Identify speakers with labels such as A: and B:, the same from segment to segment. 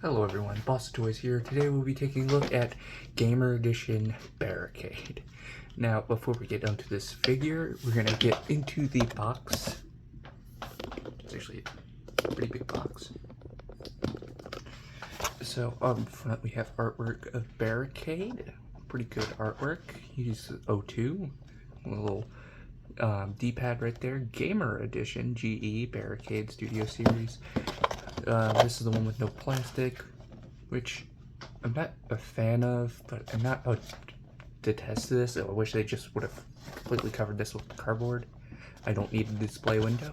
A: Hello everyone, Boss Toys here. Today we'll be taking a look at Gamer Edition Barricade. Now, before we get onto this figure, we're going to get into the box. It's actually a pretty big box. So, up front we have artwork of Barricade. Pretty good artwork. He's 02. A little D-pad right there. Gamer Edition GE Barricade Studio Series. This is the one with no plastic, which I'm not a fan of, but I'm not detest this. I wish they just would have completely covered this with cardboard. I don't need a display window.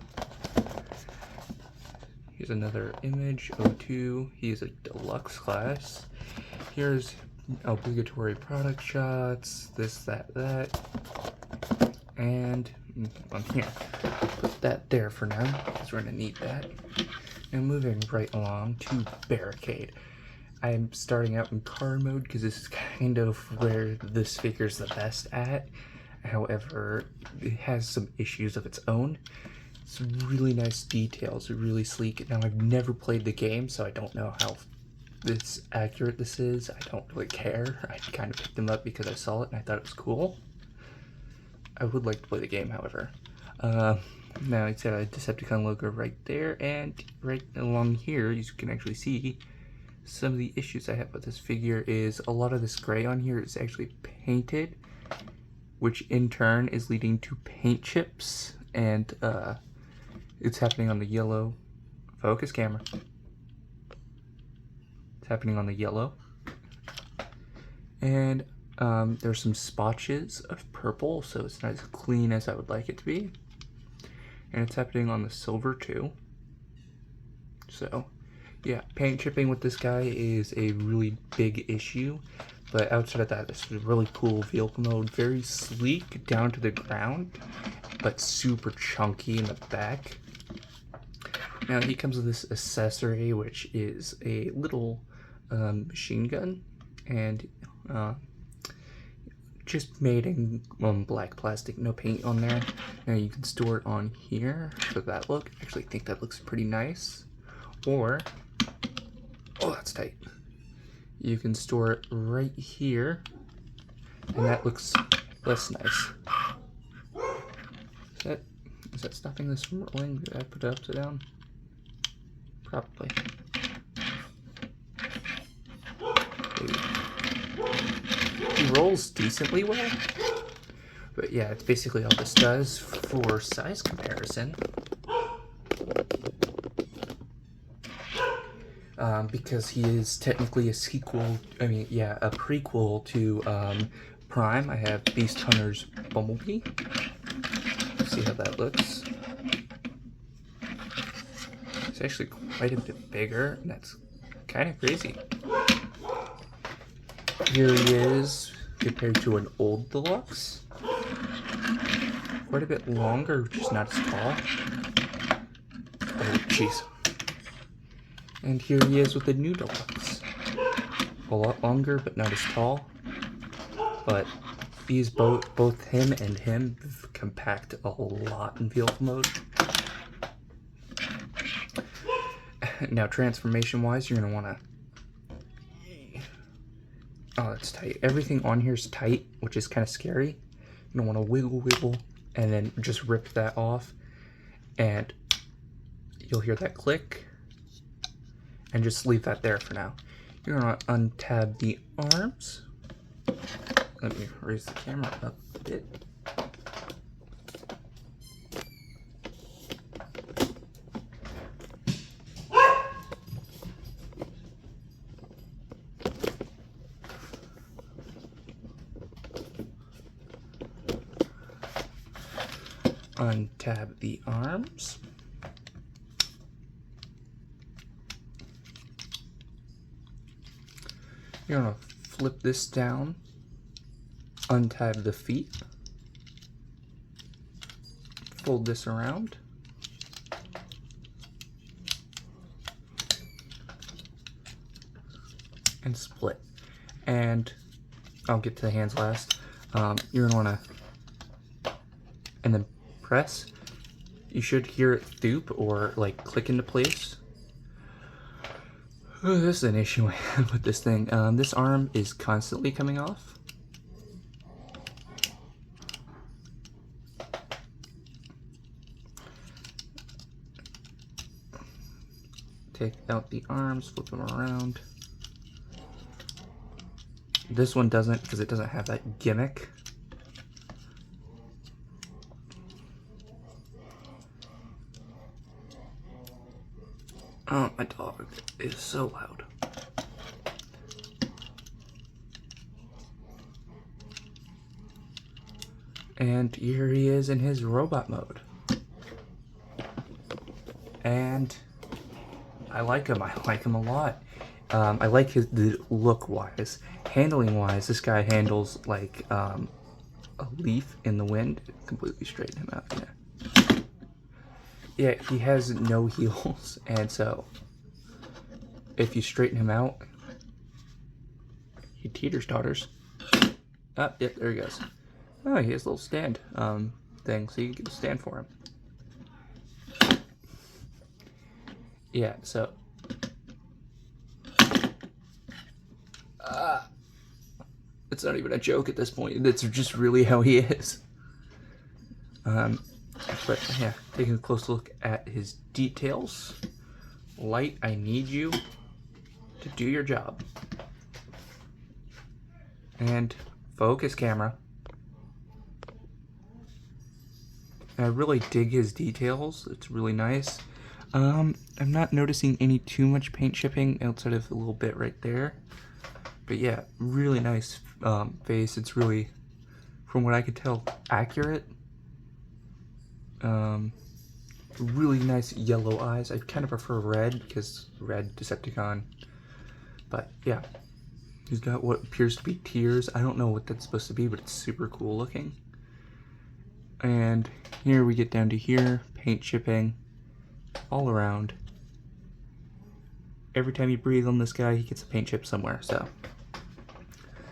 A: Here's another image, 02. He is a deluxe class. Here's obligatory product shots, this, that, and on here. Put that there for now, because we're going to need that. And moving right along to Barricade. I'm starting out in card mode because this is kind of where this figure's the best at. However, it has some issues of its own. It's really nice details, really sleek. Now, I've never played the game, so I don't know how accurate this is. I don't really care. I kind of picked them up because I saw it and I thought it was cool. I would like to play the game, however. Now it's a Decepticon logo right there, and right along here you can actually see some of the issues I have with this figure is a lot of this gray on here is actually painted, which in turn is leading to paint chips, and it's happening on the yellow. Focus camera. It's happening on the yellow. And there's some spotches of purple, so it's not as clean as I would like it to be. And it's happening on the silver too. So yeah, paint chipping with this guy is a really big issue. But outside of that, this is really cool vehicle mode. Very sleek down to the ground, but super chunky in the back. Now he comes with this accessory, which is a little machine gun, and just made in black plastic, no paint on there. Now you can store it on here for that look. I actually think that looks pretty nice. Or, oh, that's tight. You can store it right here, and that looks less nice. Is that stopping this from rolling? Did I put it upside down? Probably. Maybe. He rolls decently well, but yeah, it's basically all this does. For size comparison, because he is technically a sequel, a prequel to Prime, I have Beast Hunter's Bumblebee. See how that looks. It's actually quite a bit bigger, and that's kind of crazy. Here he is compared to an old deluxe. Quite a bit longer, just not as tall. Oh, jeez. And here he is with the new deluxe. A lot longer, but not as tall. But these both him and him compact a lot in vehicle mode. Now, transformation-wise, you're gonna want to. Oh, that's tight. Everything on here is tight, which is kind of scary. You don't want to wiggle, and then just rip that off. And you'll hear that click. And just leave that there for now. You're going to untab the arms. Let me raise the camera up a bit. Untab the arms. You're going to flip this down, untab the feet, fold this around, and split. And I'll get to the hands last. You're going to want to, and then press. You should hear it thoop or like click into place. Oh, this is an issue I have with this thing. This arm is constantly coming off. Take out the arms, flip them around. This one doesn't because it doesn't have that gimmick. Oh, my dog is so loud. And here he is in his robot mode. And I like him. I like him a lot. I like the look-wise. Handling-wise, this guy handles like a leaf in the wind. Completely straighten him out. Yeah. Yeah, he has no heels, and so if you straighten him out, he teeters-totters. Oh, yep, there he goes. Oh, he has a little stand thing, so you can get a stand for him. Yeah, so it's not even a joke at this point. That's just really how he is. But yeah, taking a close look at his details. Light, I need you to do your job. And focus, camera. I really dig his details. It's really nice. I'm not noticing any too much paint chipping outside of a little bit right there. But yeah, really nice face. It's really, from what I could tell, accurate. Really nice yellow eyes. I kind of prefer red because red Decepticon. But yeah, he's got what appears to be tears. I don't know what that's supposed to be, but it's super cool looking. And here we get down to here, paint chipping all around. Every time you breathe on this guy, he gets a paint chip somewhere, so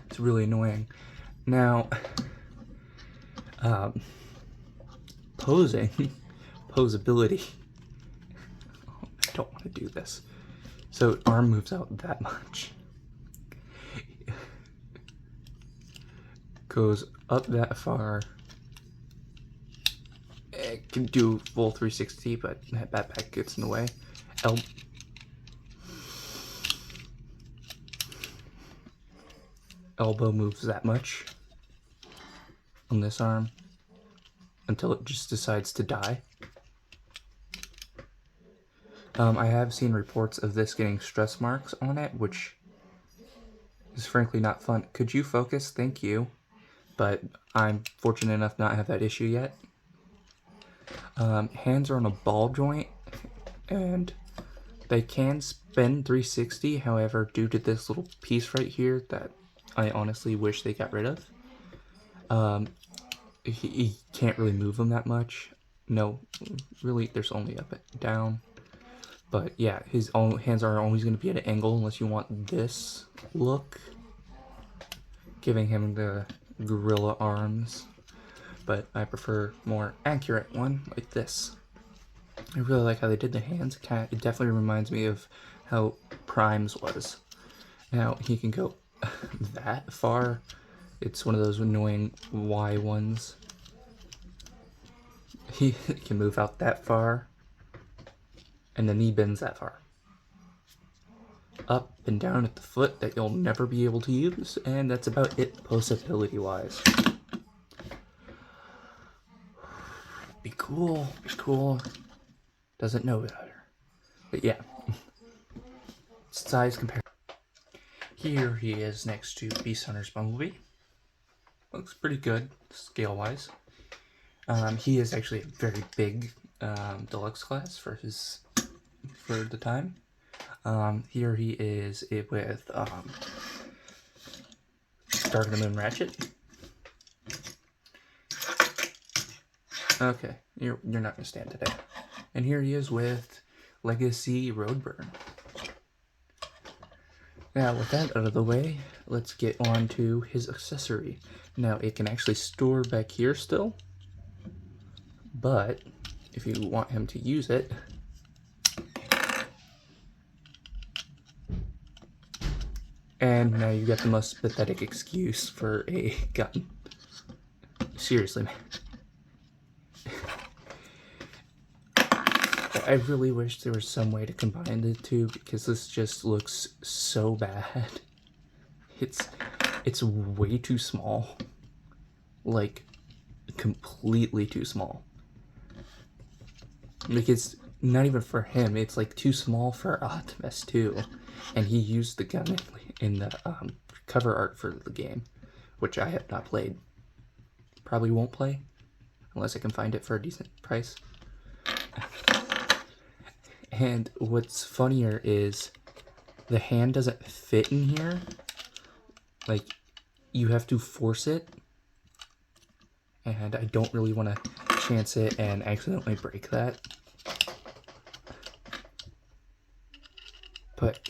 A: it's really annoying. Now, posability. Oh, I don't want to do this. So arm moves out that much. Goes up that far. It can do full 360, but that backpack gets in the way. Elbow moves that much on this arm until it just decides to die. I have seen reports of this getting stress marks on it, which is frankly not fun. Could you focus? Thank you. But I'm fortunate enough not to have that issue yet. Hands are on a ball joint, and they can spin 360. However, due to this little piece right here that I honestly wish they got rid of, he can't really move them that much. No, really, there's only up and down. But yeah, his own hands are always going to be at an angle unless you want this look, giving him the gorilla arms. But I prefer more accurate one like this. I really like how they did the hands. It definitely reminds me of how Prime's was. Now he can go that far. It's one of those annoying Y ones. He can move out that far. And the knee bends that far. Up and down at the foot that you'll never be able to use. And that's about it posability wise. Be cool. Be cool. Doesn't know better. But yeah. Size comparison. Here he is next to Beast Hunter's Bumblebee. Looks pretty good scale wise. He is actually a very big deluxe class for the time. Here he is with Dark of the Moon Ratchet. Okay, you're not gonna stand today. And here he is with Legacy Roadburn. Now, with that out of the way, let's get on to his accessory. Now, it can actually store back here still, but if you want him to use it, And now you got the most pathetic excuse for a gun. Seriously, man. I really wish there was some way to combine the two, because this just looks so bad. It's way too small. Like, completely too small. Like, it's not even for him, it's like too small for Optimus too. And he used the gun in the cover art for the game, which I have not played. Probably won't play, unless I can find it for a decent price. And what's funnier is the hand doesn't fit in here. Like, you have to force it. And I don't really want to chance it and accidentally break that. But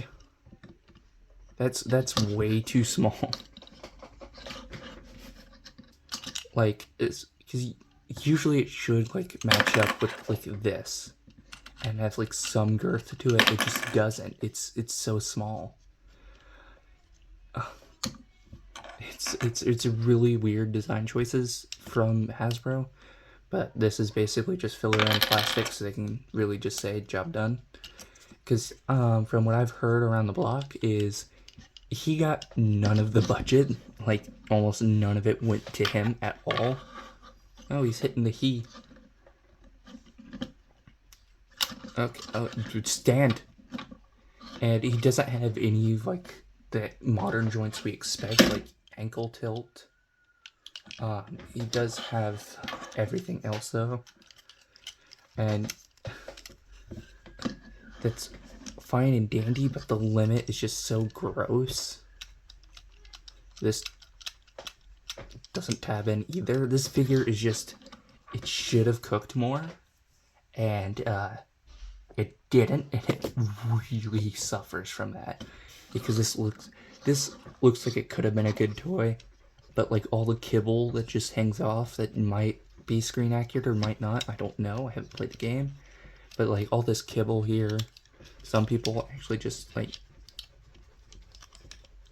A: that's way too small. Like, it's because usually it should like match up with like this and have like some girth to it. It just doesn't. It's so small. It's really weird design choices from Hasbro, but this is basically just filler in plastic so they can really just say job done. Because from what I've heard around the block is he got none of the budget, like almost none of it went to him at all. Oh, he's hitting the he. Okay, oh, dude, stand. And he doesn't have any like the modern joints we expect, like ankle tilt. He does have everything else though, and that's fine and dandy, but the limit is just so gross. This doesn't tab in either. This figure is just, it should have cooked more, and it didn't, and it really suffers from that, because this looks like it could have been a good toy, but like all the kibble that just hangs off that might be screen accurate or might not, I don't know, I haven't played the game, but like all this kibble here, some people actually just like,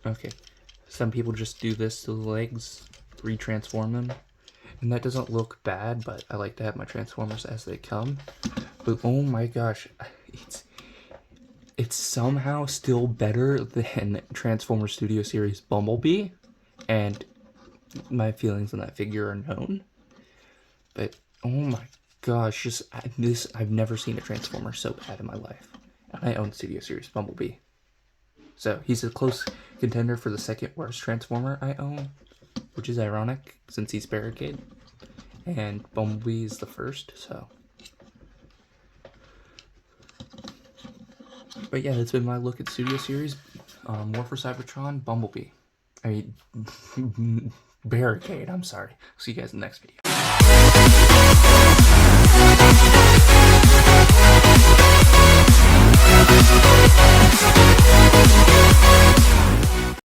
A: okay, some people just do this to the legs, retransform them, and that doesn't look bad, but I like to have my Transformers as they come. But oh my gosh, it's somehow still better than Transformers Studio Series Bumblebee, and my feelings on that figure are known. But oh my gosh, just this, I've never seen a Transformer so bad in my life. And I own Studio Series Bumblebee. So he's a close contender for the second worst Transformer I own, which is ironic since he's Barricade. And Bumblebee is the first, so. But yeah, that's been my look at Studio Series. War for Cybertron, Bumblebee. I mean, Barricade, I'm sorry. See you guys in the next video.